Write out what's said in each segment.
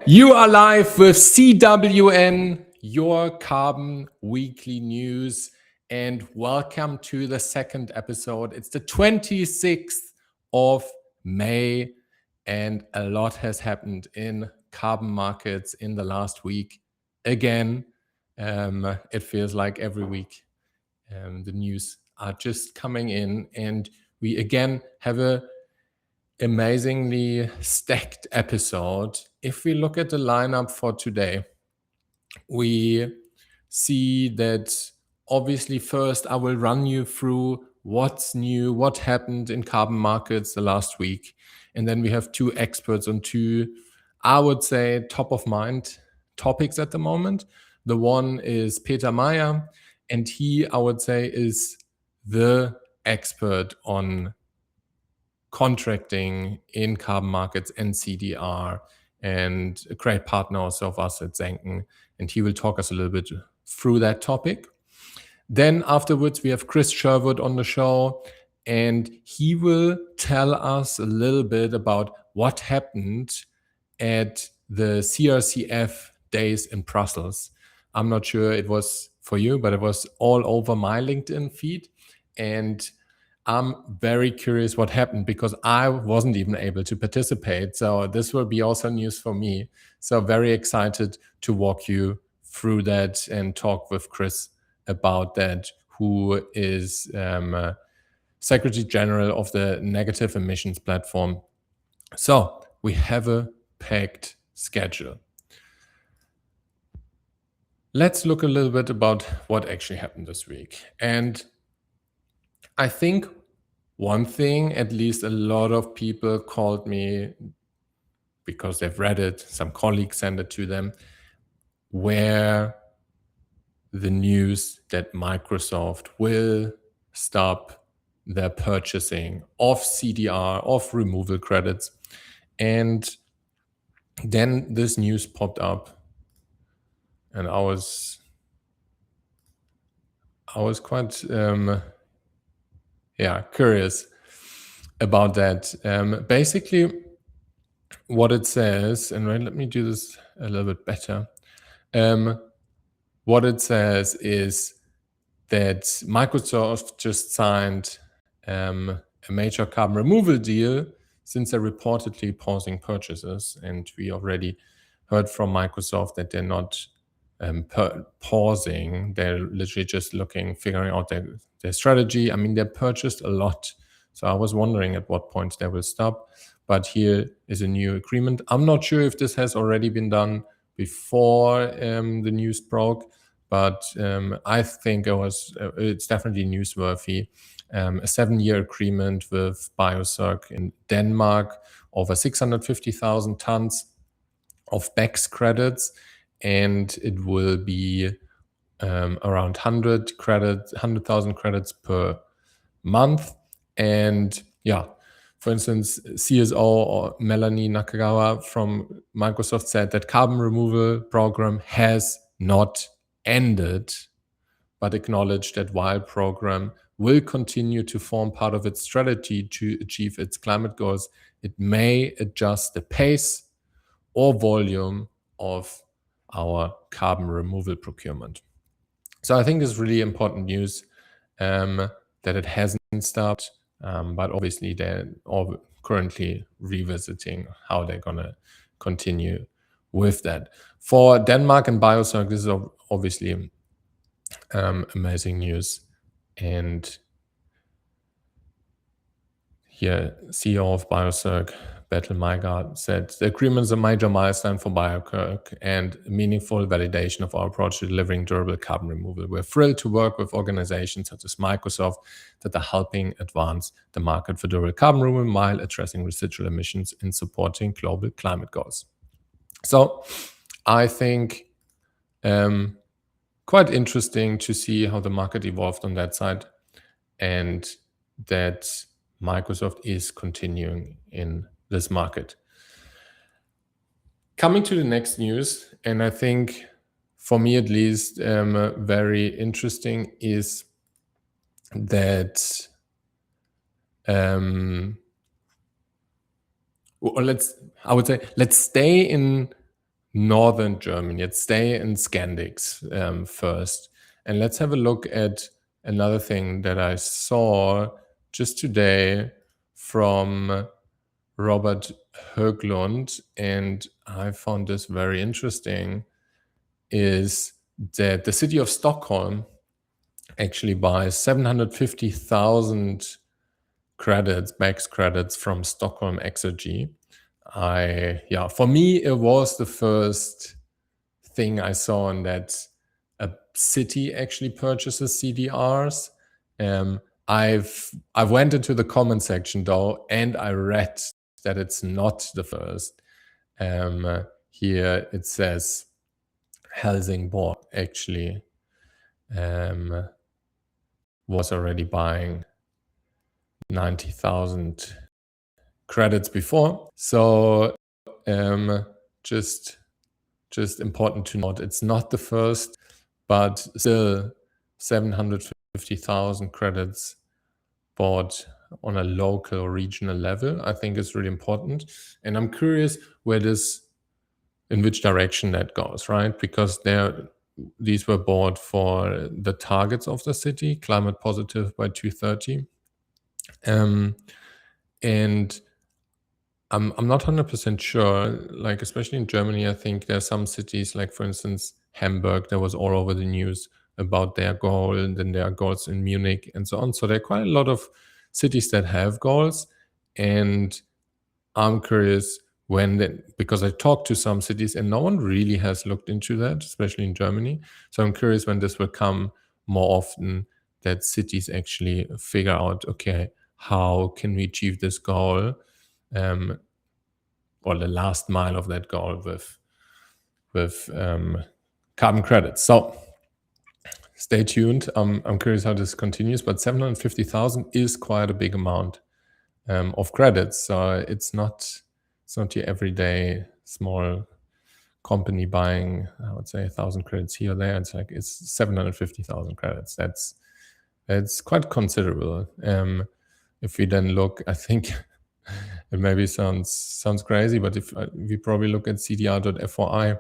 You are live with CWN, your carbon weekly news, and welcome to the second episode. It's the 26th of May, and a lot has happened in carbon markets in the last week. Again, it feels like every week the news are just coming in, and we again have a amazingly stacked episode. If we look at the lineup for today, we see that obviously first I will run you through what's new, what happened in carbon markets the last week. And then we have two experts on two, I would say, top of mind topics at the moment. The one is Peter Meyer, and he, I would say, is the expert on contracting in carbon markets and CDR, and a great partner also of us at Senken, and he will talk us a little bit through that topic. Then afterwards we have Chris Sherwood on the show, and he will tell us a little bit about what happened at the CRCF Days in Brussels. I'm not sure it was for you, but it was all over my LinkedIn feed, and I'm very curious what happened because I wasn't even able to participate. So this will be also news for me. So very excited to walk you through that and talk with Chris about that, who is Secretary General of the Negative Emissions Platform. So we have a packed schedule. Let's look a little bit about what actually happened this week. And I think one thing, at least a lot of people called me because they've read it, some colleagues sent it to them, where the news that Microsoft will stop their purchasing of CDR, of removal credits. And then this news popped up, and I was quite curious about that. Basically, what it says, and let me do this a little bit better. What it says is that Microsoft just signed a major carbon removal deal since they're reportedly pausing purchases. And we already heard from Microsoft that they're not pausing. They're literally just figuring out their strategy. I mean, they purchased a lot. So I was wondering at what point they will stop. But here is a new agreement. I'm not sure if this has already been done before the news broke, but I think it's definitely newsworthy. A 7-year agreement with BioCIRC in Denmark, over 650,000 tons of BECCS credits, and it will be around 100,000 credits per month. And for instance, CSO or Melanie Nakagawa from Microsoft said that carbon removal program has not ended, but acknowledged that while program will continue to form part of its strategy to achieve its climate goals, it may adjust the pace or volume of our carbon removal procurement. So I think this is really important news that it hasn't stopped, but obviously they're all currently revisiting how they're going to continue with that. For Denmark and BioCIRC, this is obviously amazing news. And here, CEO of BioCIRC, Bertel Meyer, said the agreement is a major milestone for BioCIRC and a meaningful validation of our approach to delivering durable carbon removal. We're thrilled to work with organizations such as Microsoft that are helping advance the market for durable carbon removal while addressing residual emissions and supporting global climate goals. So I think quite interesting to see how the market evolved on that side, and that Microsoft is continuing in this market. Coming to the next news, and I think for me at least very interesting, is that let's stay in northern Germany. Let's stay in Scandics first. And let's have a look at another thing that I saw just today from Robert Höglund, and I found this very interesting, is that the city of Stockholm actually buys 750,000 credits, BECCS credits from Stockholm Exergy. For me, it was the first thing I saw on that a city actually purchases CDRs. I went into the comment section though, and I read that it's not the first. Here it says Helsingborg actually was already buying 90,000 credits before. So just important to note, it's not the first, but still 750,000 credits bought on a local or regional level, I think is really important. And I'm curious in which direction that goes, right? Because these were bought for the targets of the city, climate positive by 2030. And I'm not 100% sure, like especially in Germany, I think there are some cities, like for instance, Hamburg, that was all over the news about their goal, and then there are goals in Munich and so on. So there are quite a lot of cities that have goals, and I'm curious because I talked to some cities and no one really has looked into that, especially in Germany. So I'm curious when this will come more often, that cities actually figure out, okay, how can we achieve this goal? Or the last mile of that goal with carbon credits. So stay tuned. I'm curious how this continues, but 750,000 is quite a big amount of credits. So it's not your everyday small company buying, I would say, 1,000 credits here or there. It's 750,000 credits. That's quite considerable. If we then look, I think it maybe sounds crazy, but if we probably look at CDR.FYI,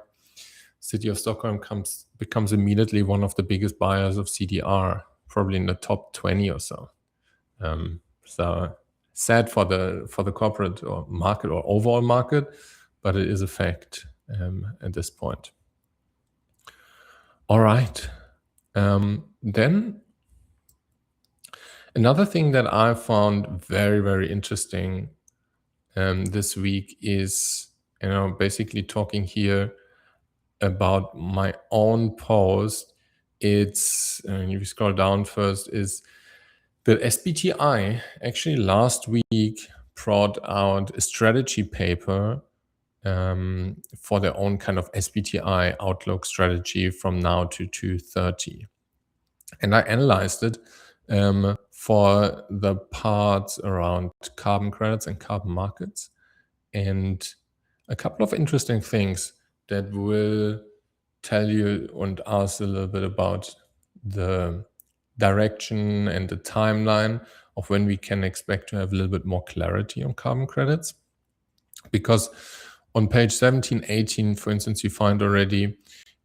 City of Stockholm becomes immediately one of the biggest buyers of CDR, probably in the top 20 or so. So sad for the corporate or market or overall market, but it is a fact at this point. All right. Then another thing that I found very, very interesting this week is, basically talking here about my own post. It's, if you scroll down first, is the SBTi actually last week brought out a strategy paper for their own kind of SBTi outlook strategy from now to 2030. And I analyzed it for the parts around carbon credits and carbon markets, and a couple of interesting things that will tell you and ask a little bit about the direction and the timeline of when we can expect to have a little bit more clarity on carbon credits. Because on page 17, 18, for instance, you find already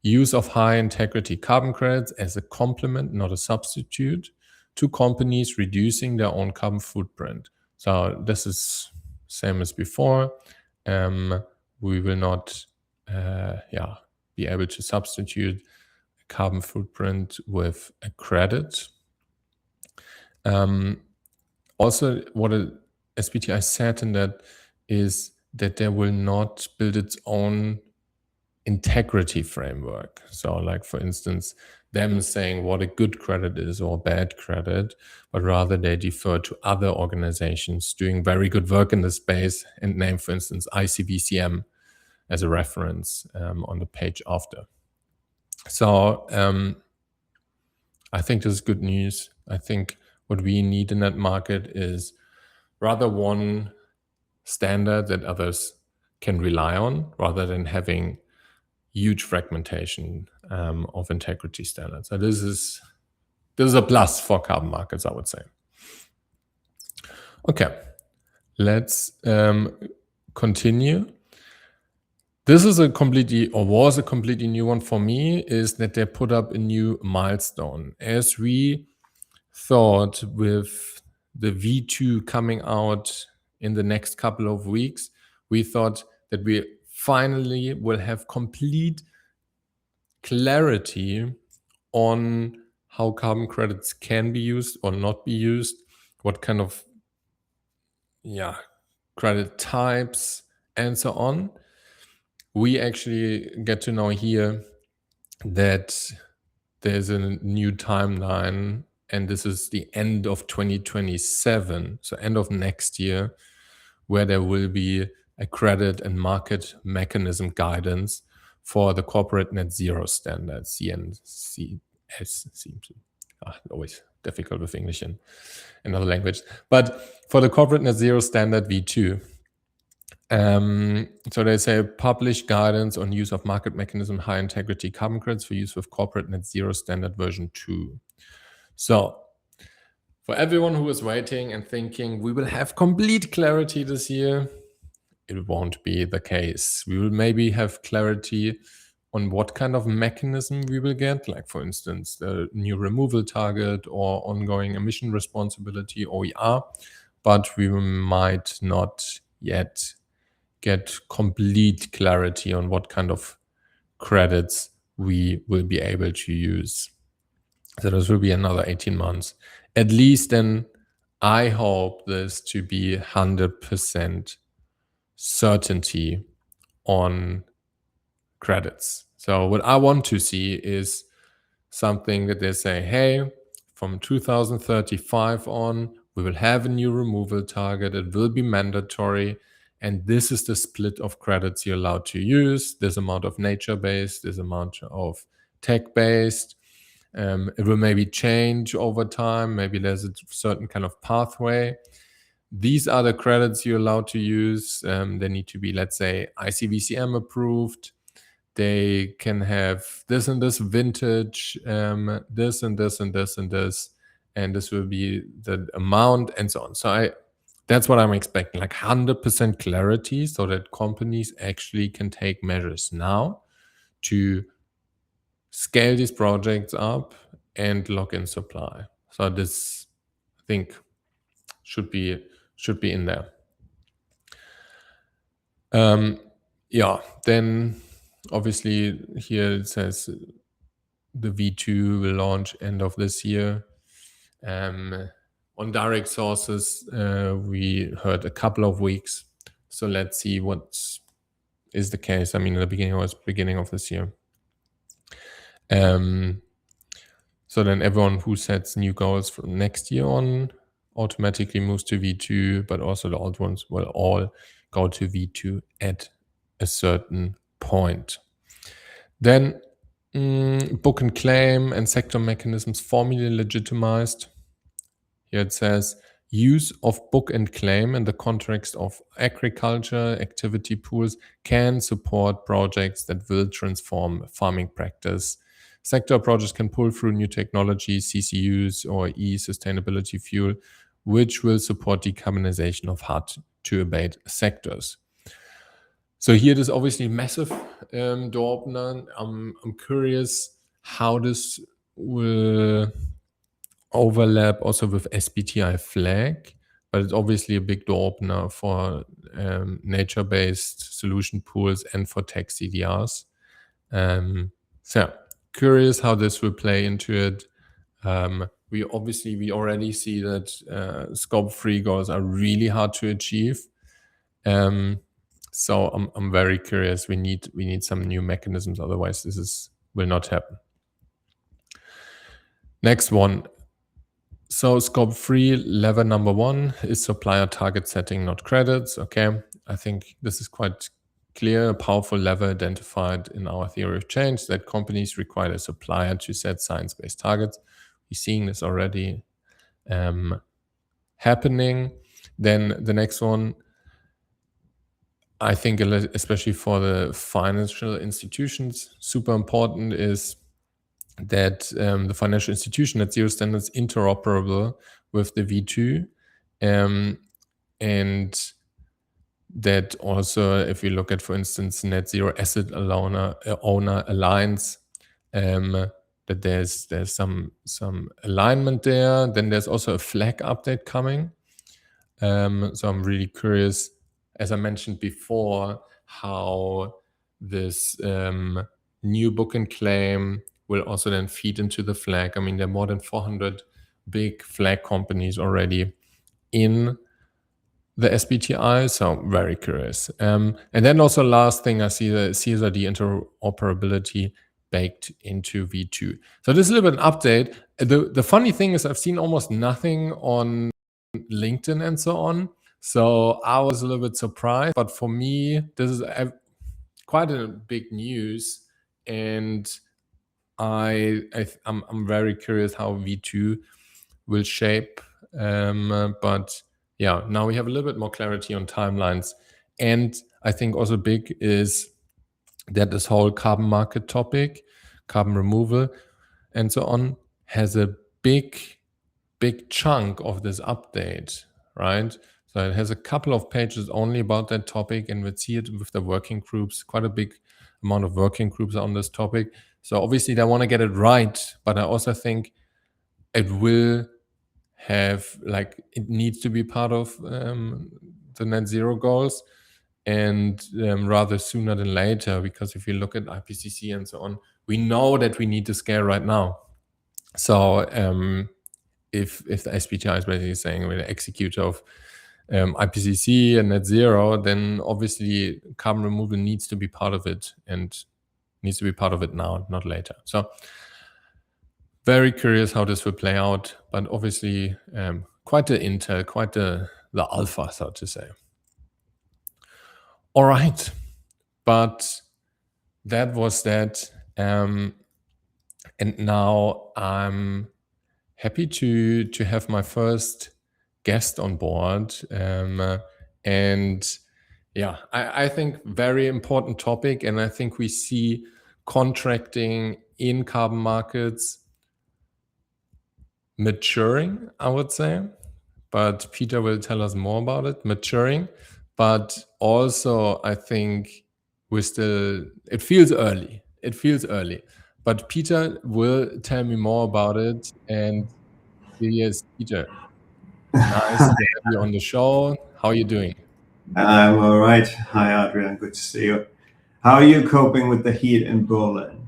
use of high integrity carbon credits as a complement, not a substitute, to companies reducing their own carbon footprint. So this is same as before. We will not be able to substitute a carbon footprint with a credit. Also, what SBTi said in that is that they will not build its own integrity framework. So like, for instance, them saying what a good credit is or a bad credit, but rather they defer to other organizations doing very good work in the space and name, for instance, ICBCM as a reference on the page after. So I think this is good news. I think what we need in that market is rather one standard that others can rely on, rather than having huge fragmentation of integrity standards. So this is a plus for carbon markets, I would say. Okay, let's continue. This is a completely, or was a completely new one for me, is that they put up a new milestone. As we thought with the V2 coming out in the next couple of weeks, we thought that we finally will have complete clarity on how carbon credits can be used or not be used, what kind of credit types, and so on. We actually get to know here that there's a new timeline, and this is the end of 2027, so end of next year, where there will be a credit and market mechanism guidance for the corporate net zero standard, CNCS. Always difficult with English in another language. But for the corporate net zero standard V2, so they say publish guidance on use of market mechanism high integrity carbon credits for use with corporate net zero standard version 2. So for everyone who is waiting and thinking we will have complete clarity this year, it won't be the case. We will maybe have clarity on what kind of mechanism we will get, like for instance, the new removal target or ongoing emission responsibility, OER, but we might not yet get complete clarity on what kind of credits we will be able to use. So this will be another 18 months. At least then I hope this to be 100% certainty on credits. So what I want to see is something that they say, hey, from 2035 on, we will have a new removal target. It will be mandatory. And this is the split of credits you're allowed to use. This amount of nature-based, this amount of tech-based. It will maybe change over time. Maybe there's a certain kind of pathway. These are the credits you're allowed to use. They need to be, let's say, ICVCM approved. They can have this and this vintage, this and this and this and this, and this will be the amount and so on. So that's what I'm expecting, like 100% clarity so that companies actually can take measures now to scale these projects up and lock in supply. So this, I think, should be in there. Then obviously here it says the V2 will launch end of this year. On direct sources, we heard a couple of weeks. So let's see what is the case. I mean, in the beginning of this year. So then everyone who sets new goals for next year on automatically moves to V2, but also the old ones will all go to V2 at a certain point. Then book and claim and sector mechanisms formally legitimized. Here it says use of book and claim in the context of agriculture activity pools can support projects that will transform farming practice. Sector approaches can pull through new technologies, CCUs or sustainability fuel, which will support decarbonization of hard-to-abate sectors. So here there's obviously massive door opener. I'm curious how this will overlap also with SBTi flag, but it's obviously a big door opener for nature-based solution pools and for tech CDRs. So curious how this will play into it. We already see that scope 3 goals are really hard to achieve. So I'm very curious. We need some new mechanisms, otherwise this will not happen. Next one. So scope 3 lever number 1 is supplier target setting, not credits. Okay, I think this is quite clear, a powerful lever identified in our theory of change that companies require a supplier to set science-based targets. We're seeing this already happening. Then the next one, I think especially for the financial institutions, super important is that the financial institution net zero standard is interoperable with the V2. And that also, if we look at, for instance, Net Zero Asset Owner Alliance, that there's some alignment there. Then there's also a flag update coming. So I'm really curious, as I mentioned before, how this new book and claim will also then feed into the flag. I mean, there are more than 400 big flag companies already in the SBTi, so very curious. And then also last thing, I see the CSRD interoperability baked into V2. So this is a little bit an update. The funny thing is I've seen almost nothing on LinkedIn and so on. So I was a little bit surprised, but for me, this is quite a big news, and I'm very curious how V2 will shape. But yeah, now we have a little bit more clarity on timelines, and I think also big is that this whole carbon market topic, carbon removal, and so on, has a big chunk of this update, right? So it has a couple of pages only about that topic, and we'll see it with the working groups. Quite a big amount of working groups on this topic. So obviously they want to get it right, but I also think it will have, like, it needs to be part of the net zero goals, and rather sooner than later, because if you look at IPCC and so on, we know that we need to scale right now. So if the SBTi is basically saying we're the executor of IPCC and net zero, then obviously carbon removal needs to be part of it, and needs to be part of it now, not later. So very curious how this will play out, but obviously quite the intel, quite the alpha, so to say. All right, but that was that. And now I'm happy to have my first guest on board. And yeah, I think very important topic. And I think we see contracting in carbon markets maturing, I would say. But Peter will tell us more about it, maturing. But also, I think it feels early. It feels early. But Peter will tell me more about it. And here's Peter. Nice to have you on the show. How are you doing? I'm all right. Hi, Adrian. Good to see you. How are you coping with the heat in Berlin?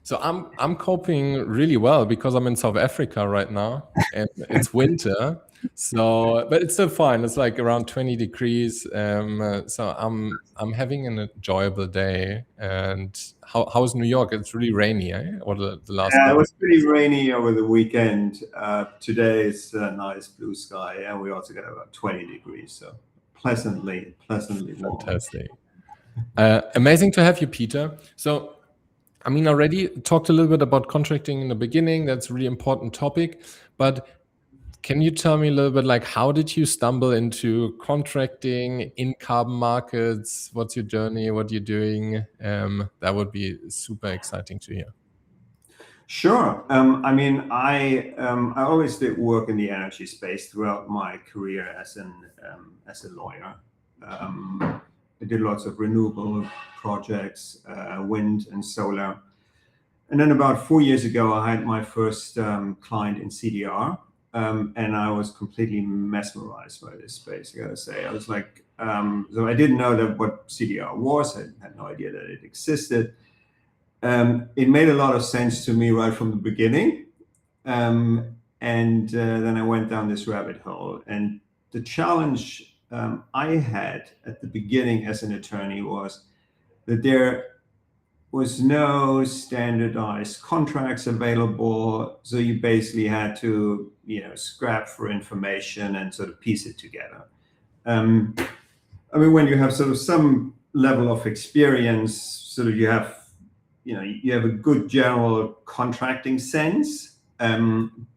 So I'm coping really well because I'm in South Africa right now and it's winter. So, but it's still fine. It's like around 20 degrees. So I'm having an enjoyable day. And how's New York? It's really rainy, eh? Or the last It couple. was pretty rainy over the weekend. Today is a nice blue sky, and we also got about 20 degrees. So pleasantly warm. Fantastic. Amazing to have you, Peter. So, I mean, I already talked a little bit about contracting in the beginning. That's a really important topic. But can you tell me a little bit, like, how did you stumble into contracting in carbon markets? What's your journey? What you're doing? That would be super exciting to hear. Sure. I mean, I always did work in the energy space throughout my career as a lawyer. I did lots of renewable projects, wind and solar. And then about 4 years ago, I had my first client in CDR, and I was completely mesmerized by this space, I gotta say. I was like, so I didn't know that what CDR was. I had no idea that it existed. It made a lot of sense to me right from the beginning. And then I went down this rabbit hole. And the challenge I had at the beginning as an attorney was that there was no standardized contracts available. So you basically had to, scrap for information and sort of piece it together. I mean, when you have sort of some level of experience, sort of you have a good general contracting sense.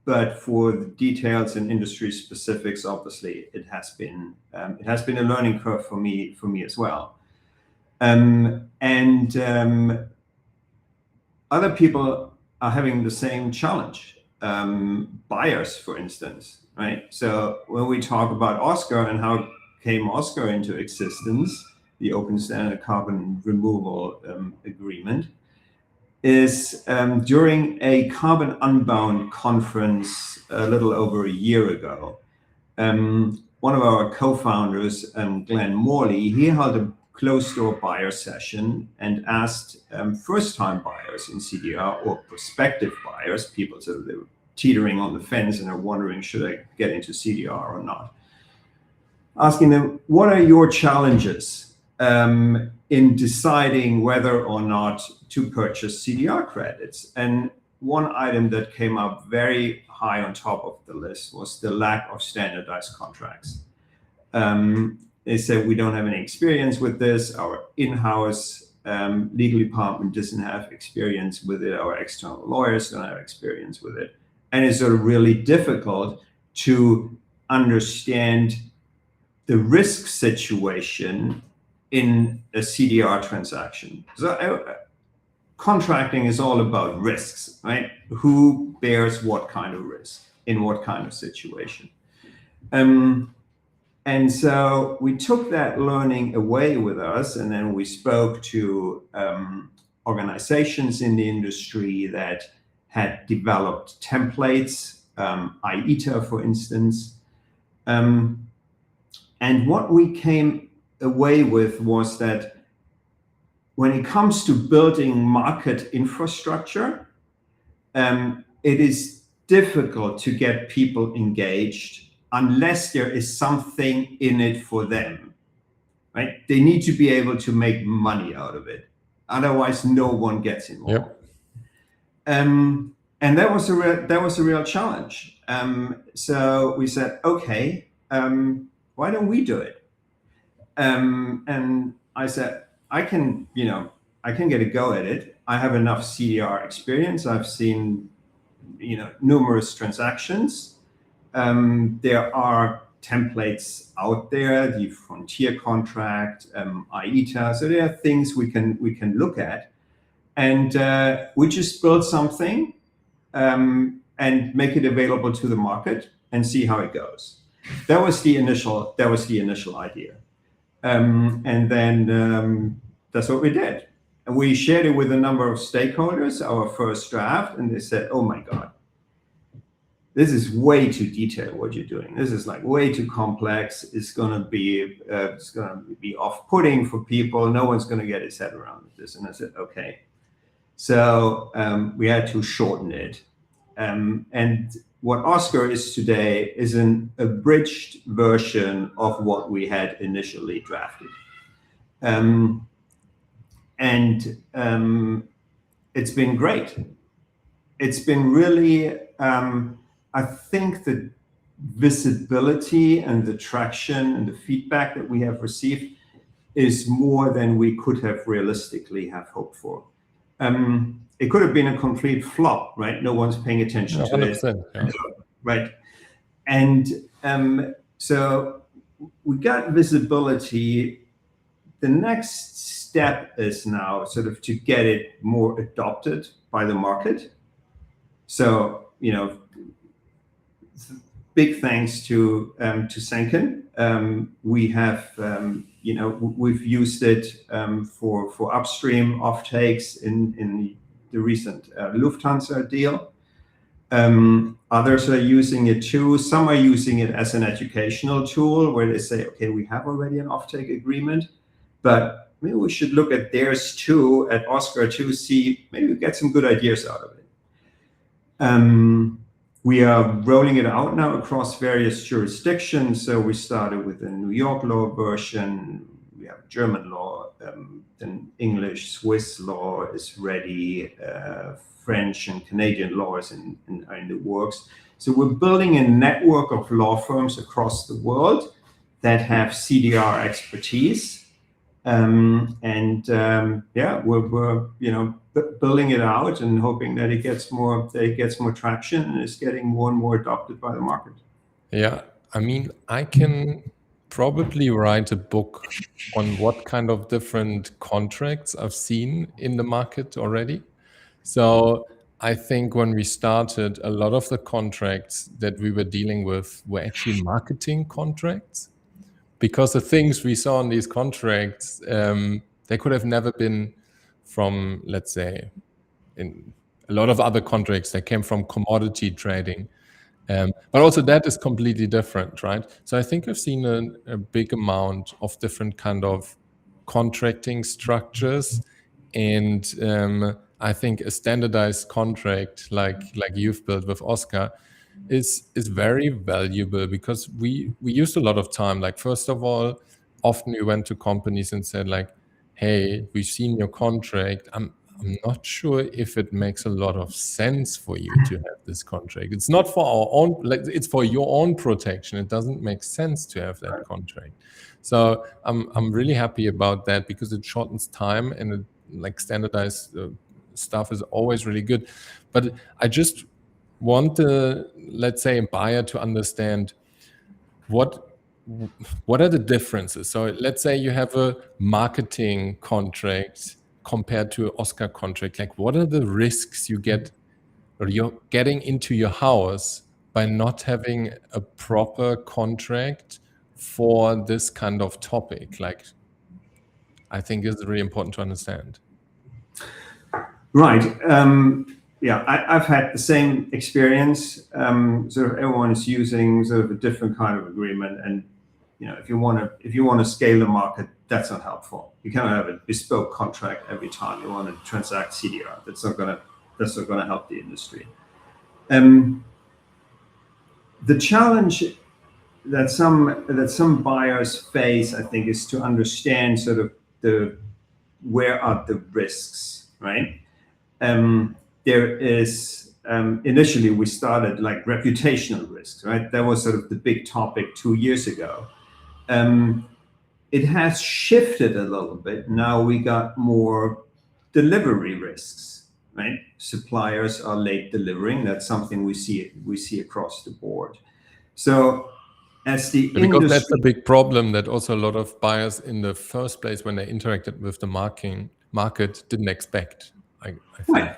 But for the details and industry specifics, obviously, it has been a learning curve for me as well. Other people are having the same challenge. Buyers, for instance, right? So when we talk about Oscar and how came OSCAR into existence, the Open Standard Carbon Removal Agreement, is during a Carbon Unbound conference a little over a year ago. One of our co-founders, Glenn Morley, he held a closed-door buyer session and asked first-time buyers in CDR or prospective buyers, people sort of they were teetering on the fence and are wondering, should I get into CDR or not? Asking them, what are your challenges in deciding whether or not to purchase CDR credits? And one item that came up very high on top of the list was the lack of standardized contracts. They said, we don't have any experience with this. Our in-house legal department doesn't have experience with it. Our external lawyers don't have experience with it. And it's sort of really difficult to understand the risk situation in a CDR transaction. So contracting is all about risks, right? Who bears what kind of risk in what kind of situation? And so we took that learning away with us, and then we spoke to organizations in the industry that had developed templates, IETA, for instance. And what we came away with was that when it comes to building market infrastructure, it is difficult to get people engaged unless there is something in it for them, right? They need to be able to make money out of it. Otherwise, no one gets involved. Yep. And that was a real challenge. So we said, okay, why don't we do it? And I said, I can get a go at it. I have enough CDR experience. I've seen, numerous transactions. There are templates out there, the Frontier contract, IETA. So there are things we can look at, and we just build something and make it available to the market and see how it goes. That was the initial idea, and then that's what we did. And we shared it with a number of stakeholders, our first draft, and they said, "Oh my God, this is way too detailed. What you're doing. This is like way too complex. It's gonna be off-putting for people. No one's gonna get his head around this." And I said, "Okay." So we had to shorten it, and what OSCAR is today is an abridged version of what we had initially drafted. It's been great. It's been really, I think the visibility and the traction and the feedback that we have received is more than we could have realistically have hoped for. It could have been a complete flop, right? No one's paying attention to it, yeah. Right? And so we got visibility. The next step is now sort of to get it more adopted by the market. So, big thanks to Senken. We have, we've used it for upstream offtakes in the recent Lufthansa deal. Others are using it too. Some are using it as an educational tool where they say, okay, we have already an offtake agreement, but maybe we should look at theirs too, at OSCAR too, see, maybe we get some good ideas out of it. We are rolling it out now across various jurisdictions. So we started with the New York law version. We have German law, then English, Swiss law is ready. French and Canadian laws are in the works. So we're building a network of law firms across the world that have CDR expertise. We're building it out and hoping that it gets more traction and is getting more and more adopted by the market. Yeah, I mean, I can probably write a book on what kind of different contracts I've seen in the market already. So I think when we started, a lot of the contracts that we were dealing with were actually marketing contracts, because the things we saw in these contracts, they could have never been from, let's say, in a lot of other contracts, they came from commodity trading. But also that is completely different, right? So I think I've seen a big amount of different kind of contracting structures, and I think a standardized contract like you've built with Oscar is very valuable, because we used a lot of time. Like, first of all, often we went to companies and said like, hey, we've seen your contract. I'm not sure if it makes a lot of sense for you to have this contract. It's not for our own, like, it's for your own protection. It doesn't make sense to have that contract. So I'm really happy about that, because it shortens time, and it, like, standardized stuff is always really good. But I just want the, let's say, buyer to understand what are the differences. So let's say you have a marketing contract compared to an Oscar contract. Like, what are the risks you get, or you're getting into your house by not having a proper contract for this kind of topic? Like, I think it's really important to understand. Right. Yeah, I've had the same experience. Sort of everyone is using sort of a different kind of agreement, and if you want to scale the market, that's not helpful. You cannot have a bespoke contract every time you want to transact CDR. That's not gonna help the industry. The challenge that some buyers face, I think, is to understand sort of where are the risks, right? There is initially we started like reputational risks, right? That was sort of the big topic 2 years ago. It has shifted a little bit. Now we got more delivery risks, right? Suppliers are late delivering. That's something we see across the board. So as the because industry, that's a big problem that also a lot of buyers in the first place, when they interacted with the market, didn't expect. I think.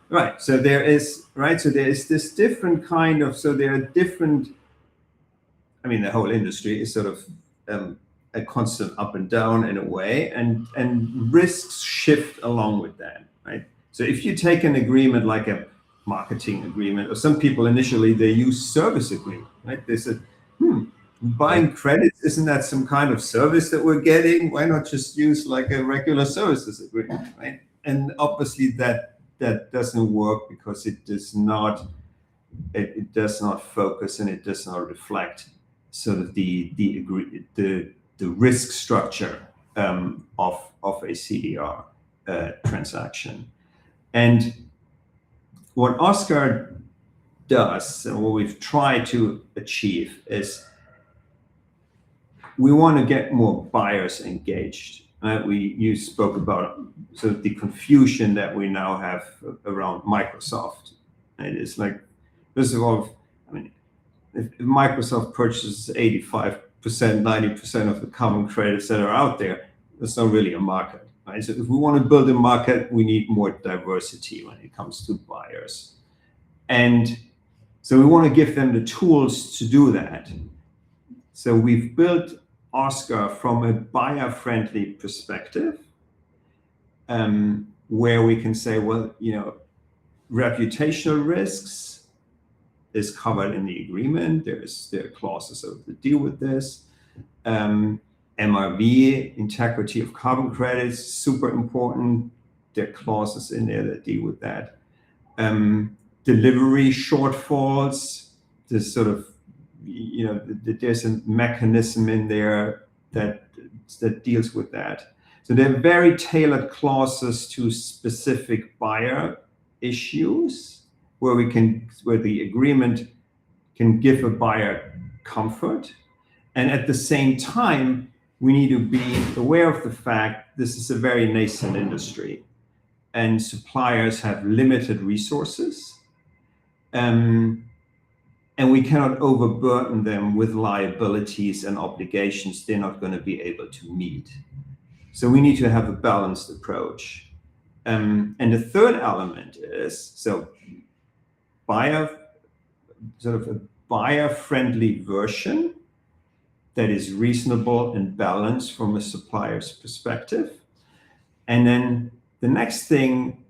Right. So there is this different kind of, so there are different, I mean, the whole industry is sort of a constant up and down in a way, and risks shift along with that, right? So if you take an agreement like a marketing agreement, or some people initially, they use service agreement, right? They said, buying credits, isn't that some kind of service that we're getting? Why not just use like a regular services agreement, right? And obviously that doesn't work, because it does not focus, and it does not reflect sort of the risk structure of a CDR transaction. And what Oscar does, and what we've tried to achieve, is we want to get more buyers engaged. You spoke about sort of the confusion that we now have around Microsoft. It is like, first of all, I mean, if Microsoft purchases 85%, 90% of the carbon credits that are out there, that's not really a market, right? So if we want to build a market, we need more diversity when it comes to buyers. And so we want to give them the tools to do that. So we've built Oscar from a buyer-friendly perspective, where we can say, well, reputational risks is covered in the agreement. There are clauses that deal with this. MRV, integrity of carbon credits, super important. There are clauses in there that deal with that. Delivery shortfalls, this sort of, there's a mechanism in there that deals with that. So they're very tailored clauses to specific buyer issues, where the agreement can give a buyer comfort. And at the same time, we need to be aware of the fact this is a very nascent industry, and suppliers have limited resources. And we cannot overburden them with liabilities and obligations they're not going to be able to meet. So we need to have a balanced approach. And the third element is, a buyer-friendly version that is reasonable and balanced from a supplier's perspective. And then the next thing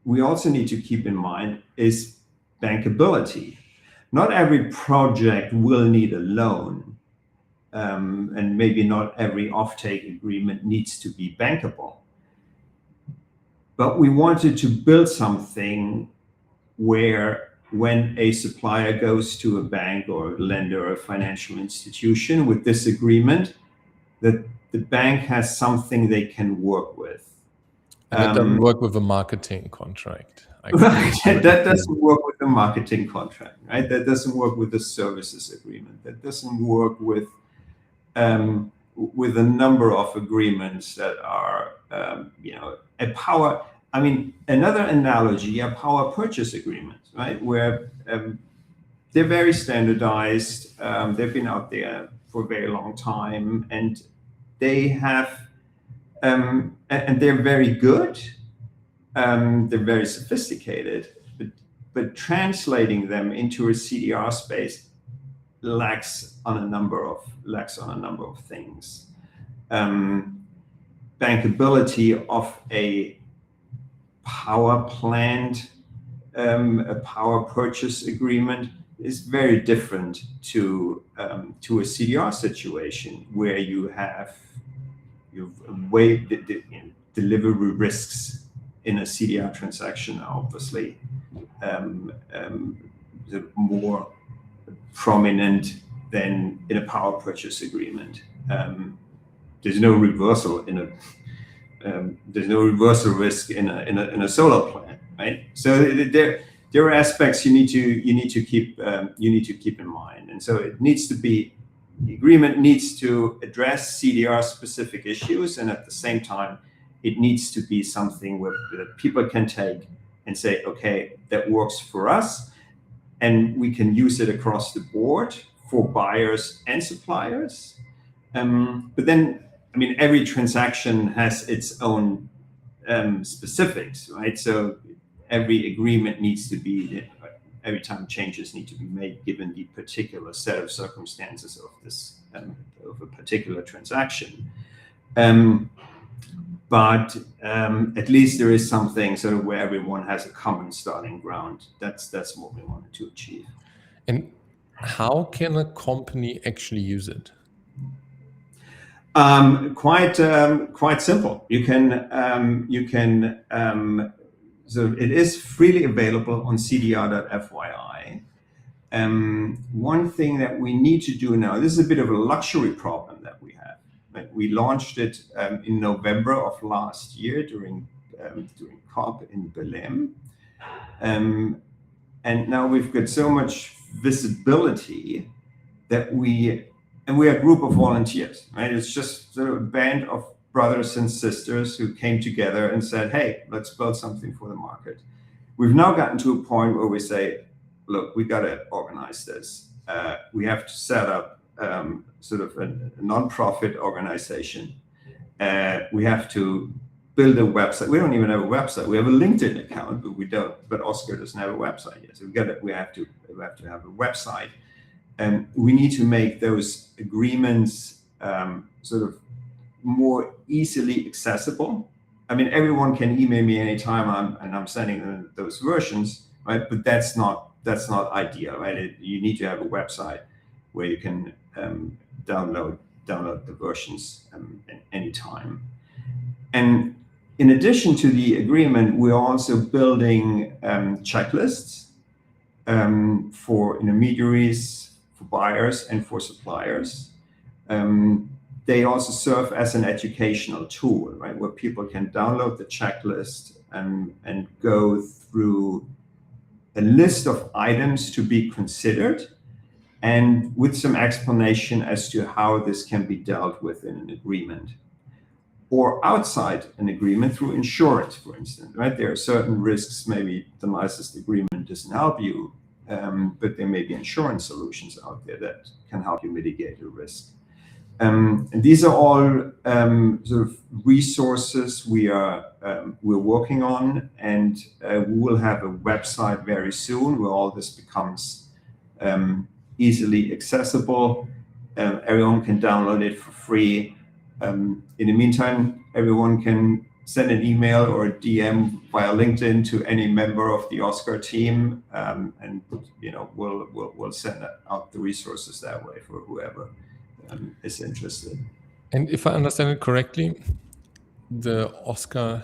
we also need to keep in mind is bankability. Not every project will need a loan, and maybe not every offtake agreement needs to be bankable. But we wanted to build something where when a supplier goes to a bank or a lender or a financial institution with this agreement, that the bank has something they can work with. And it doesn't work with a marketing contract. Right. That doesn't work with the marketing contract, right? That doesn't work with the services agreement. That doesn't work with a number of agreements that are, a power. I mean, another analogy are power purchase agreements, right? Where they're very standardized. They've been out there for a very long time, and they have, and they're very good. They're very sophisticated, but translating them into a CDR space lacks on a number of things. Bankability of a power plant, a power purchase agreement is very different to a CDR situation where you have way delivery risks in a CDR transaction are obviously more prominent than in a power purchase agreement. There's no reversal there's no reversal risk in a solar plant, right? So there are aspects you need to keep in mind, and so it needs to be, the agreement needs to address CDR specific issues, and at the same time it needs to be something where people can take and say, okay, that works for us, and we can use it across the board for buyers and suppliers. But then, I mean, every transaction has its own specifics, right? So every agreement needs to be, every time changes need to be made given the particular set of circumstances of this of a particular transaction. But at least there is something sort of where everyone has a common starting ground. That's what we wanted to achieve. And how can a company actually use it? Quite simple. You can so it is freely available on CDR.fyi. One thing that we need to do now, this is a bit of a luxury problem that we have. Right? We launched it in November of last year during COP in Berlin, and now we've got so much visibility that we are a group of volunteers, right? It's just sort of a band of brothers and sisters who came together and said, hey, let's build something for the market. We've now gotten to a point where we say, look, we got to organize this. We have to set up sort of a non-profit organization. We have to build a website. We don't even have a website. We have a LinkedIn account, but we don't. But Oscar doesn't have a website yet. So we have to have a website. And we need to make those agreements sort of more easily accessible. I mean, everyone can email me anytime and I'm sending them those versions, right? But that's not ideal, right? You need to have a website where you can download the versions anytime. And in addition to the agreement, we're also building checklists for intermediaries, for buyers, and for suppliers. They also serve as an educational tool, right, where people can download the checklist and go through a list of items to be considered, and with some explanation as to how this can be dealt with in an agreement or outside an agreement through insurance, for instance, right? There are certain risks, maybe the nicest agreement doesn't help you, but there may be insurance solutions out there that can help you mitigate the risk. And these are all sort of resources we're working on, and we will have a website very soon where all this becomes easily accessible. Everyone can download it for free. In the meantime, everyone can send an email or a DM via LinkedIn to any member of the OSCAR team, and we'll send out the resources that way for whoever is interested. And if I understand it correctly, the OSCAR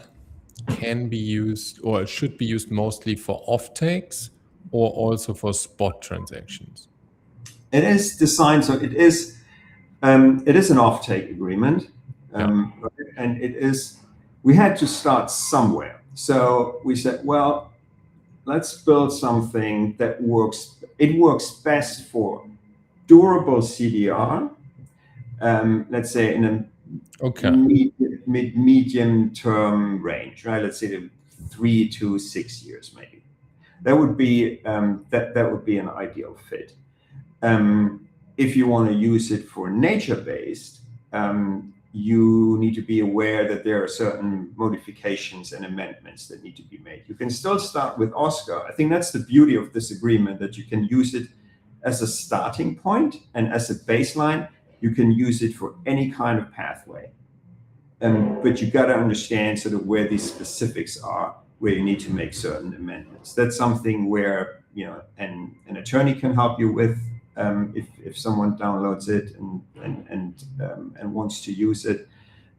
can be used, or it should be used mostly for offtakes or also for spot transactions. It is designed so it is an offtake agreement, and it is. We had to start somewhere, so we said, well, let's build something that works. It works best for durable CDR. Let's say in a medium term range, right? Let's say 3 to 6 years, maybe. That would be that would be an ideal fit. If you want to use it for nature-based, you need to be aware that there are certain modifications and amendments that need to be made. You can still start with OSCAR. I think that's the beauty of this agreement, that you can use it as a starting point and as a baseline. You can use it for any kind of pathway. But you got to understand sort of where these specifics are, where you need to make certain amendments. That's something where an attorney can help you with. If someone downloads it and wants to use it,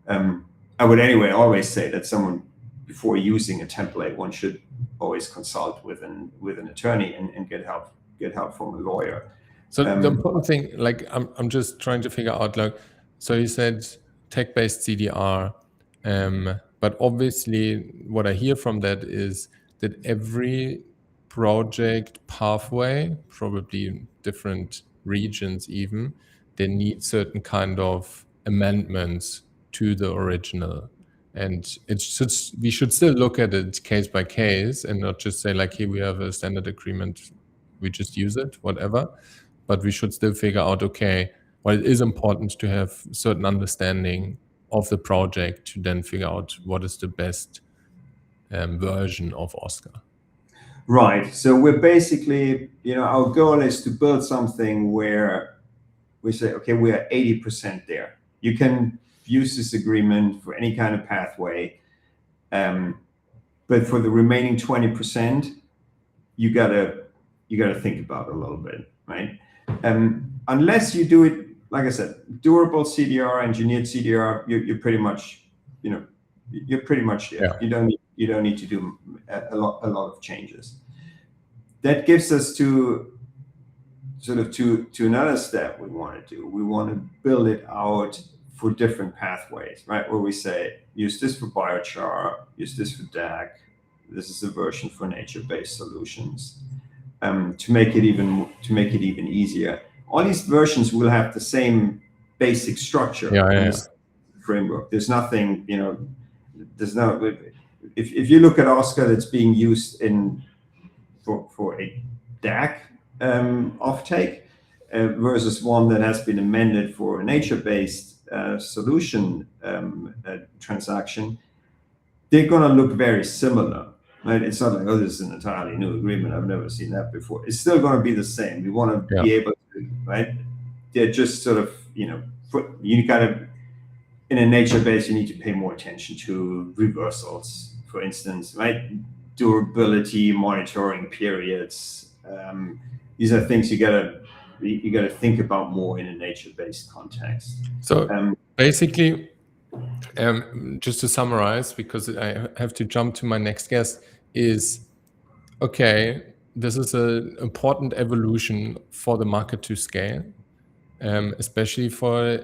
I would anyway always say that someone, before using a template, one should always consult with an attorney and get help from a lawyer. So the important thing, like I'm just trying to figure out, like, so you said tech-based CDR, but obviously what I hear from that is that every project pathway, probably in different regions even, they need certain kind of amendments to the original. And we should still look at it case by case and not just say like, here we have a standard agreement, we just use it, whatever. But we should still figure out, okay, well, it is important to have certain understanding of the project to then figure out what is the best version of OSCAR. Right. So we're basically, our goal is to build something where we say, okay, we are 80% there. You can use this agreement for any kind of pathway, but for the remaining 20%, you gotta think about it a little bit, right? Unless you do it, like I said, durable CDR, engineered CDR, you're pretty much, you're pretty much there. Yeah. You don't need to do a lot of changes. That gives us to another step we want to do. We want to build it out for different pathways, right? Where we say, use this for biochar, use this for DAC. This is a version for nature-based solutions. To make it even easier. All these versions will have the same basic structure. Framework. There's nothing, there's no. If you look at OSCAR that's being used for a DAC offtake versus one that has been amended for a nature-based solution transaction, they're going to look very similar. Right? It's not like, oh, this is an entirely new agreement. I've never seen that before. It's still going to be the same. We want to be able to, right? They're just sort of, you got to, in a nature base, you need to pay more attention to reversals, for instance, right? Durability, monitoring periods. These are things you got to think about more in a nature-based context. So basically, just to summarize, because I have to jump to my next guest, is, okay, this is an important evolution for the market to scale, especially for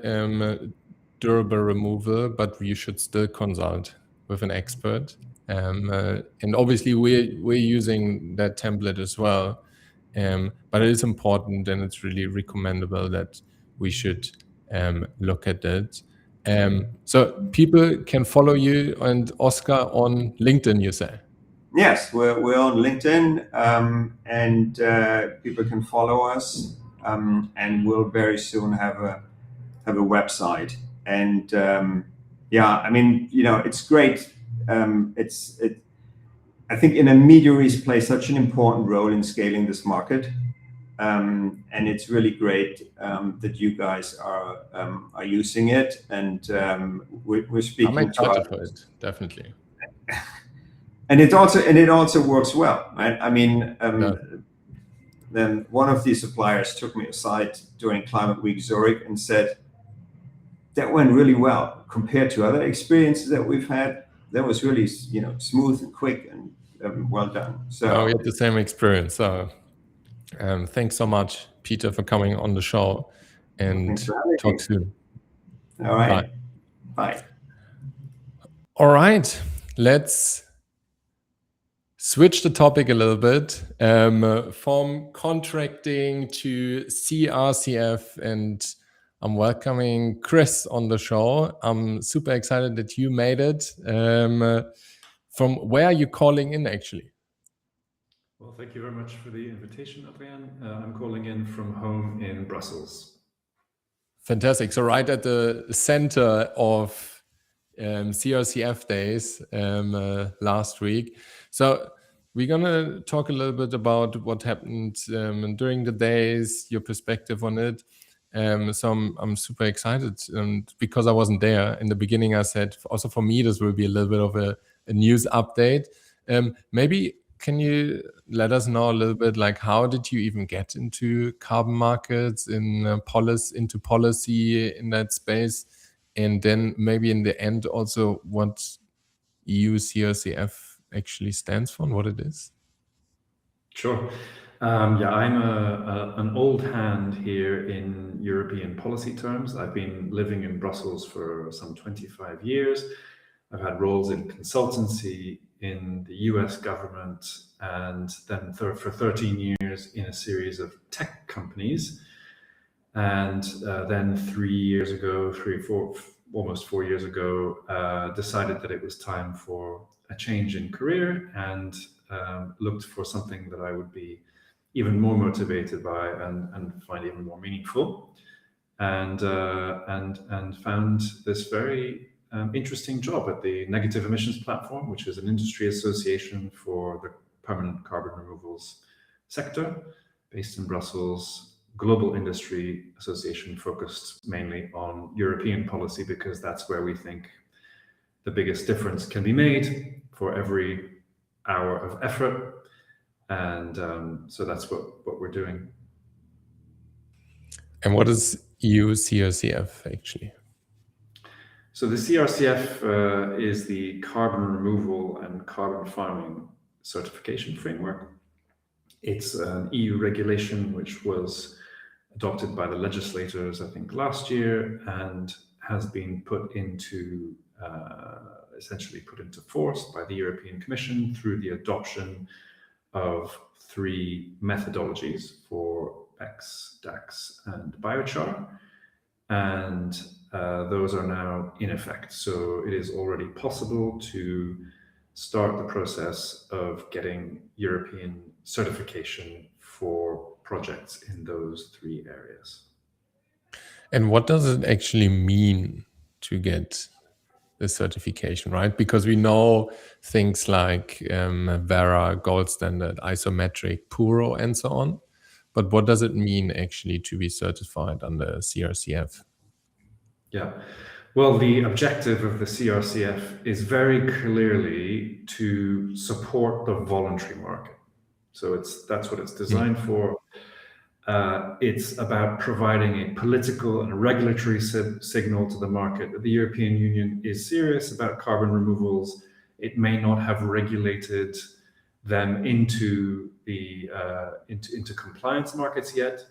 durable removal, but you should still consult with an expert. And obviously we're using that template as well, but it is important and it's really recommendable that we should look at it. So people can follow you and OSCAR on LinkedIn, you say? Yes, we're on LinkedIn, and people can follow us, and we'll very soon have a website. And I mean, it's great. I think intermediaries play such an important role in scaling this market. and it's really great that you guys are using it, and we're speaking I'm to excited others. for it, definitely. And it also works well, right? I mean, Yeah. then one of these suppliers took me aside during Climate Week Zurich and said, that went really well compared to other experiences that we've had. That was really, smooth and quick and well done. So We had the same experience. So thanks so much, Peter, for coming on the show, and thanks for having talk me. soon. All right. Bye. Bye. All right, let's switch the topic a little bit from contracting to CRCF, and I'm welcoming Chris on the show. I'm super excited that you made it. From where are you calling in, actually? Well, thank you very much for the invitation, Adrian. I'm calling in from home in Brussels. Fantastic. So right at the center of CRCF Days last week. So we're going to talk a little bit about what happened during the days, your perspective on it. So I'm super excited, and because I wasn't there in the beginning, I said also for me this will be a little bit of a news update. Maybe can you let us know a little bit, like, how did you even get into carbon markets, into policy in that space, and then maybe in the end also what EU CRCF actually stands for and what it is? Sure. I'm an old hand here in European policy terms. I've been living in Brussels for some 25 years. I've had roles in consultancy in the US government, and then for 13 years in a series of tech companies. And then almost 4 years ago, decided that it was time for a change in career, and looked for something that I would be even more motivated by and find even more meaningful, and found this very interesting job at the Negative Emissions Platform, which is an industry association for the permanent carbon removals sector, based in Brussels. Global industry association focused mainly on European policy, because that's where we think the biggest difference can be made for every hour of effort. And so that's what we're doing. And what is EU CRCF actually? So the CRCF is the Carbon Removal and Carbon Farming Certification Framework. It's an EU regulation which was adopted by the legislators, I think, last year, and has been essentially put into force by the European Commission through the adoption of 3 methodologies for BECCS, DACS, and biochar. And those are now in effect. So it is already possible to start the process of getting European certification for projects in those 3 areas. And what does it actually mean to get the certification, right? Because we know things like Vera, Gold Standard, Isometric, Puro, and so on. But what does it mean actually to be certified under CRCF? Yeah. Well, the objective of the CRCF is very clearly to support the voluntary market. So that's what it's designed for. It's about providing a political and regulatory signal to the market that the European Union is serious about carbon removals. It may not have regulated them into compliance markets yet,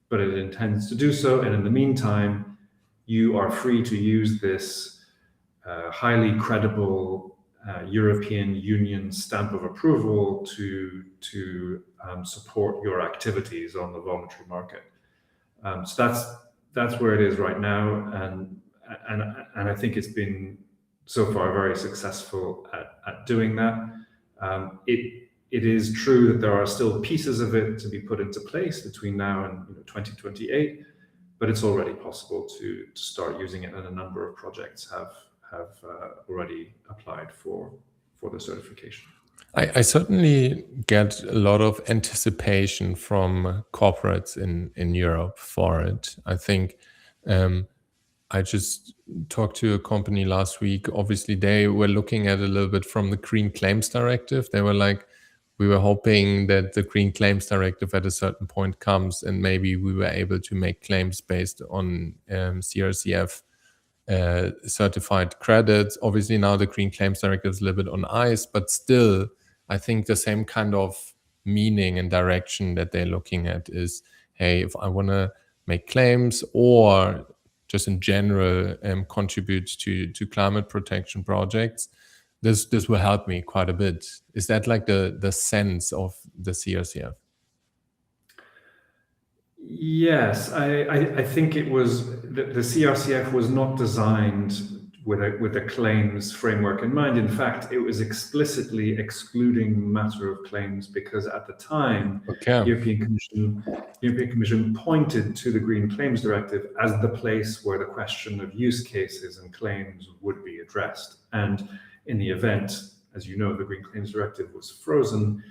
but it intends to do so. And in the meantime, you are free to use this highly credible European Union stamp of approval to support your activities on the voluntary market. So that's where it is right now, and I think it's been so far very successful at doing that. It is true that there are still pieces of it to be put into place between now and 2028, but it's already possible to start using it, and a number of projects have already applied for the certification. I certainly get a lot of anticipation from corporates in Europe for it. I think I just talked to a company last week. Obviously, they were looking at a little bit from the Green Claims Directive. They were like, we were hoping that the Green Claims Directive at a certain point comes and maybe we were able to make claims based on CRCF certified credits. Obviously, now the Green Claims Directive is a little bit on ice, but still, I think the same kind of meaning and direction that they're looking at is, hey, if I want to make claims or just in general contribute to climate protection projects, this will help me quite a bit. Is that like the sense of the CRCF? Yes, I think it was the CRCF was not designed with a claims framework in mind. In fact, it was explicitly excluding matter of claims because at the time, Okay. European Commission pointed to the Green Claims Directive as the place where the question of use cases and claims would be addressed. And in the event, as you know, the Green Claims Directive was frozen.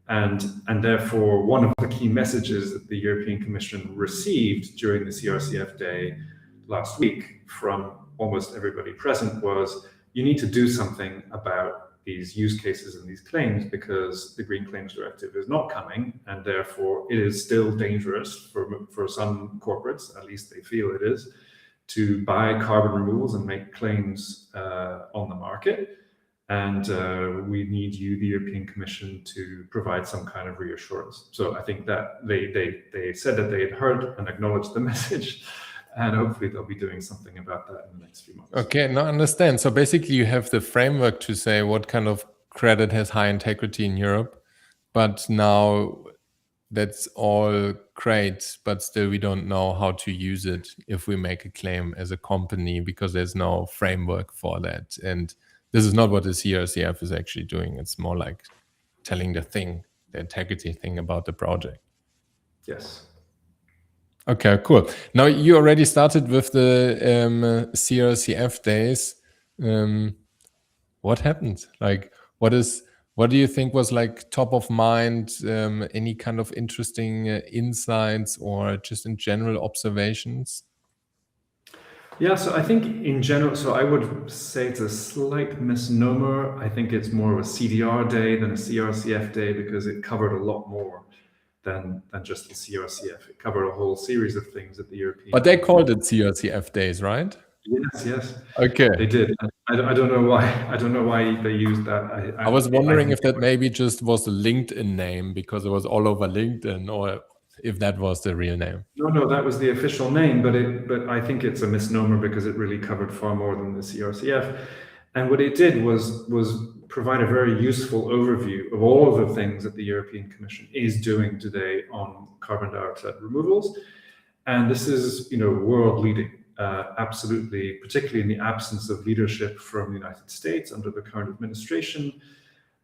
And therefore, one of the key messages that the European Commission received during the CRCF Day last week from almost everybody present was, you need to do something about these use cases and these claims because the Green Claims Directive is not coming, and therefore it is still dangerous for some corporates, at least they feel it is, to buy carbon removals and make claims on the market. And we need you, the European Commission, to provide some kind of reassurance. So I think that they said that they had heard and acknowledged the message, and hopefully they'll be doing something about that in the next few months. Okay, now I understand. So basically you have the framework to say what kind of credit has high integrity in Europe, but now that's all great, but still we don't know how to use it if we make a claim as a company because there's no framework for that. And this is not what the CRCF is actually doing. It's more like telling the integrity thing about the project. Yes. Okay, cool. Now you already started with the CRCF days. What happened? Like, what do you think was like top of mind? Any kind of interesting insights or just in general observations? Yeah, so I think in general, so I would say it's a slight misnomer. I think it's more of a CDR day than a CRCF day because it covered a lot more than just the CRCF. It covered a whole series of things at the European. But they called it CRCF days, right? Yes. Okay. They did. I don't know why. I don't know why they used that. I was wondering if that maybe just was a LinkedIn name because it was all over LinkedIn, or if that was the real name. No, that was the official name, but I think it's a misnomer because it really covered far more than the CRCF. And what it did was provide a very useful overview of all of the things that the European Commission is doing today on carbon dioxide removals. And this is, world leading, absolutely, particularly in the absence of leadership from the United States under the current administration.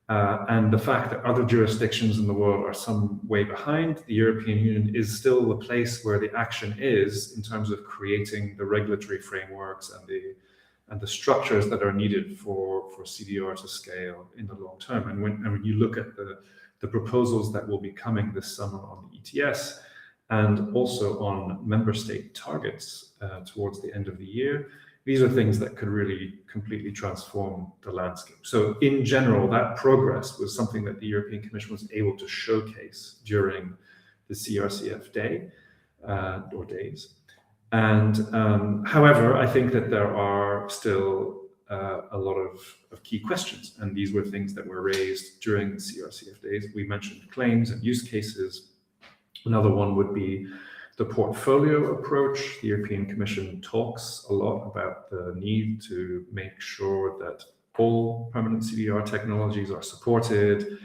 And the fact that other jurisdictions in the world are some way behind, the European Union is still the place where the action is in terms of creating the regulatory frameworks and the structures that are needed for CDR to scale in the long term. And when you look at the proposals that will be coming this summer on the ETS and also on member state targets towards the end of the year, these are things that could really completely transform the landscape. So in general, that progress was something that the European Commission was able to showcase during the CRCF day or days. And however, I think that there are still a lot of key questions. And these were things that were raised during the CRCF days. We mentioned claims and use cases. Another one would be the portfolio approach. The European Commission talks a lot about the need to make sure that all permanent CDR technologies are supported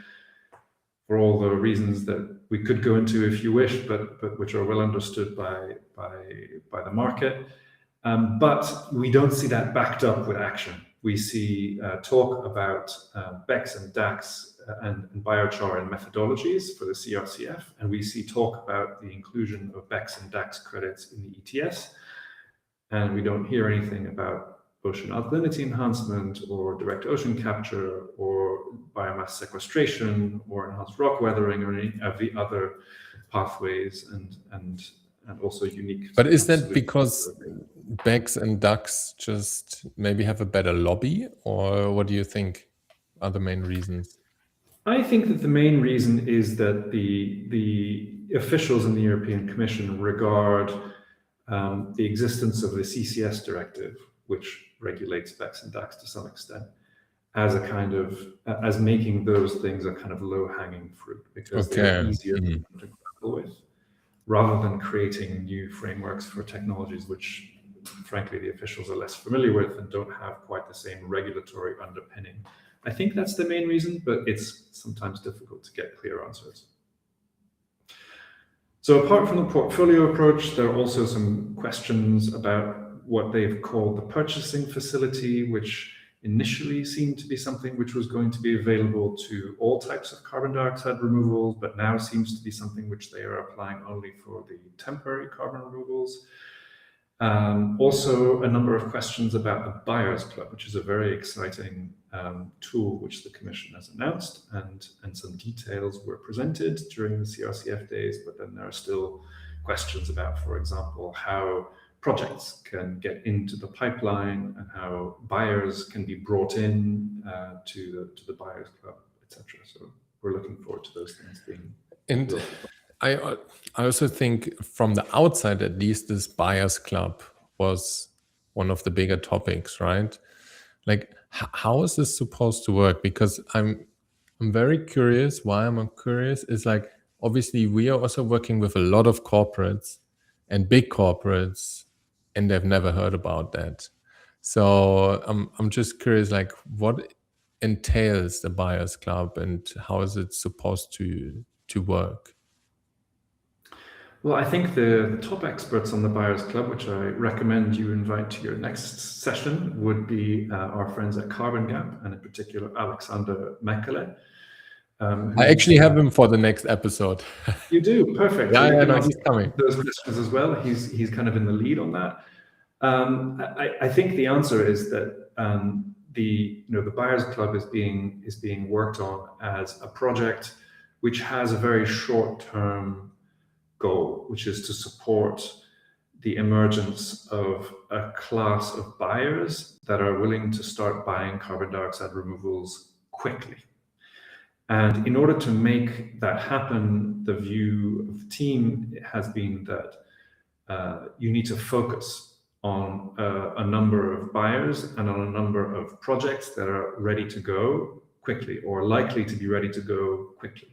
for all the reasons that we could go into if you wish, but which are well understood by the market. But we don't see that backed up with action. We see talk about BECCS and DACS and biochar and methodologies for the CRCF, and we see talk about the inclusion of BECCS and DACS credits in the ETS, and we don't hear anything about ocean alkalinity enhancement or direct ocean capture or biomass sequestration or enhanced rock weathering or any of the other pathways and also unique. But is that because BECCS and DACs just maybe have a better lobby, or what do you think are the main reasons? I think that the main reason is that the officials in the European Commission regard the existence of the CCS directive, which regulates BECCS and DACs to some extent, as a kind of as making those things a kind of low-hanging fruit because they're easier to grapple with, rather than creating new frameworks for technologies which, frankly, the officials are less familiar with and don't have quite the same regulatory underpinning. I think that's the main reason, but it's sometimes difficult to get clear answers. So apart from the portfolio approach, there are also some questions about what they've called the purchasing facility, which initially seemed to be something which was going to be available to all types of carbon dioxide removals, but now seems to be something which they are applying only for the temporary carbon removals. Also, a number of questions about the BioCIRC Club, which is a very exciting tool which the Commission has announced, and some details were presented during the CRCF days, but then there are still questions about, for example, how projects can get into the pipeline and how buyers can be brought in to the BioCIRC Club, etc. So we're looking forward to those things being. And I also think from the outside, at least, this BioCIRC Club was one of the bigger topics, right? Like, how is this supposed to work? Because I'm very curious. Why I'm curious is, like, obviously we are also working with a lot of corporates and big corporates, and they've never heard about that. So I'm just curious, like, what entails the BioCIRC Club and how is it supposed to work? Well, I think the top experts on the BioCIRC Club, which I recommend you invite to your next session, would be our friends at Carbon Gap, and in particular Alexander McElyea. I actually have him for the next episode. You do? Perfect. Yeah, So yeah, no, he's coming. those questions as well. He's kind of in the lead on that. I think the answer is that the BioCIRC Club is being worked on as a project which has a very short-term goal, which is to support the emergence of a class of buyers that are willing to start buying carbon dioxide removals quickly. And in order to make that happen, the view of the team has been that you need to focus on a number of buyers and on a number of projects that are ready to go quickly or likely to be ready to go quickly.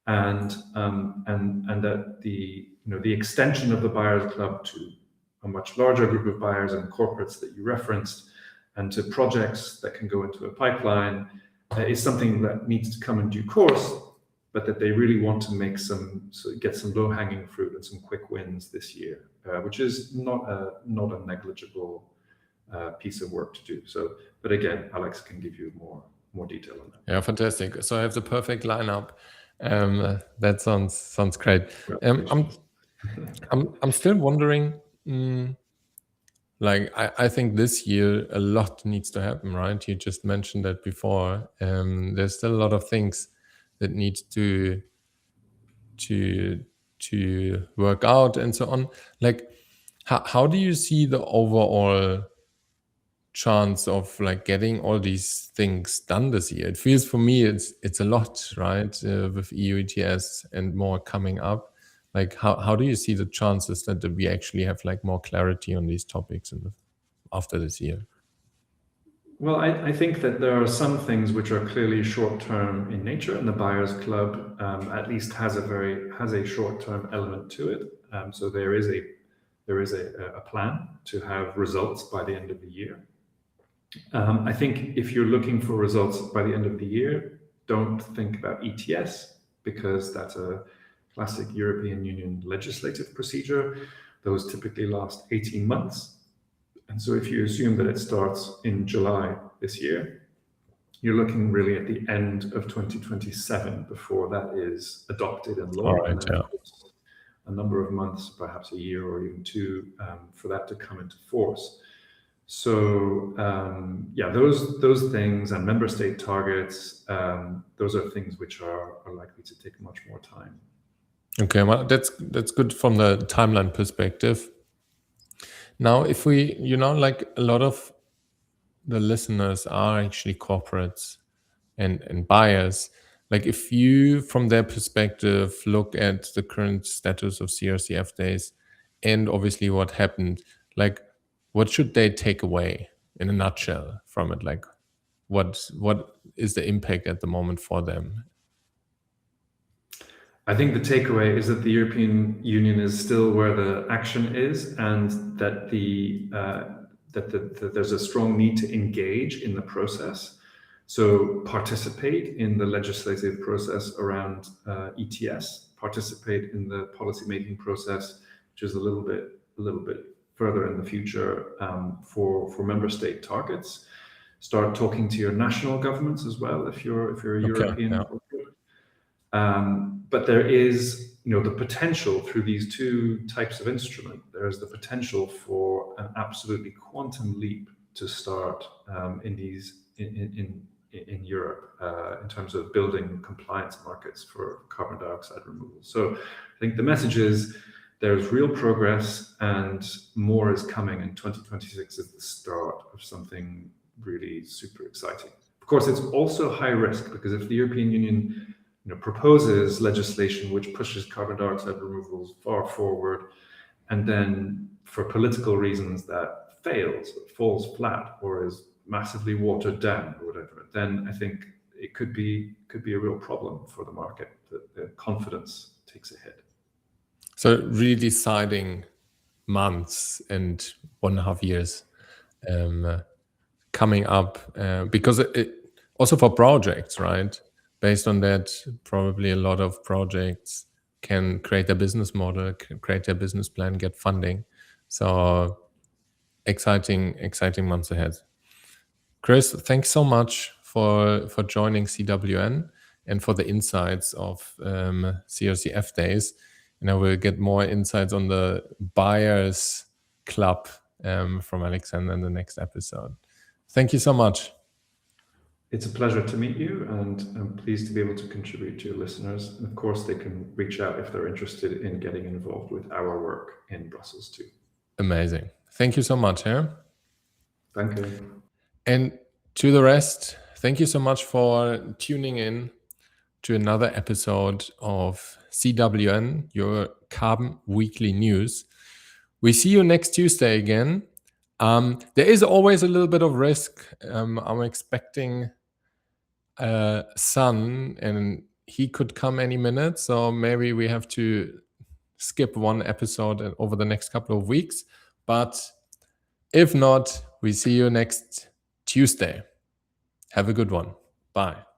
And that the extension of the BioCIRC Club to a much larger group of buyers and corporates that you referenced, and to projects that can go into a pipeline, is something that needs to come in due course, but that they really want to get some low-hanging fruit and some quick wins this year, which is not a negligible piece of work to do. So, but again, Alex can give you more detail on that. Yeah, fantastic. So I have the perfect lineup. That sounds great. I'm still wondering. Like, I think this year a lot needs to happen, right? You just mentioned that before. There's still a lot of things that need to work out and so on. Like, how do you see the overall chance of, like, getting all these things done this year? It feels for me it's a lot, right? With EU ETS and more coming up. Like, how do you see the chances that we actually have, like, more clarity on these topics after this year? Well, I think that there are some things which are clearly short-term in nature, and the BioCIRC Club at least has a short-term element to it. So there is a plan to have results by the end of the year. I think if you're looking for results by the end of the year, don't think about ETS, because that's a classic European Union legislative procedure. Those typically last 18 months. And so if you assume that it starts in July this year, you're looking really at the end of 2027 before that is adopted in law. All right, and then a number of months, perhaps a year or even two, for that to come into force. So yeah, those things and member state targets, those are things which are likely to take much more time. Okay, well, that's good from the timeline perspective. Now, if we, like a lot of the listeners are actually corporates and buyers, like if you, from their perspective, look at the current status of CRCF days and obviously what happened, like what should they take away in a nutshell from it? Like what is the impact at the moment for them? I think the takeaway is that the European Union is still where the action is, and that that there's a strong need to engage in the process. So participate in the legislative process around ETS, participate in the policy-making process, which is a little bit further in the future for member state targets. Start talking to your national governments as well if you're a European. Yeah. But there is, the potential through these two types of instrument. There is the potential for an absolutely quantum leap to start in Europe in terms of building compliance markets for carbon dioxide removal. So I think the message is there's real progress and more is coming, and 2026 is the start of something really super exciting. Of course, it's also high risk, because if the European Union proposes legislation which pushes carbon dioxide removals far forward, and then for political reasons that falls flat, or is massively watered down or whatever, then I think it could be a real problem for the market. The confidence takes a hit. So really deciding months and 1.5 years coming up, because it also for projects, right? Based on that, probably a lot of projects can create their business model, can create their business plan, get funding. So exciting months ahead. Chris, thanks so much for joining CWN and for the insights of CRCF Days. And I will get more insights on the Buyers Club from Alexander in the next episode. Thank you so much. It's a pleasure to meet you, and I'm pleased to be able to contribute to your listeners. And of course, they can reach out if they're interested in getting involved with our work in Brussels too. Amazing. Thank you so much. Thank you. And to the rest, thank you so much for tuning in to another episode of CWN, your Carbon Weekly News. We see you next Tuesday again. There is always a little bit of risk. I'm expecting sun, and he could come any minute. So maybe we have to skip one episode over the next couple of weeks. But if not, we see you next Tuesday. Have a good one. Bye.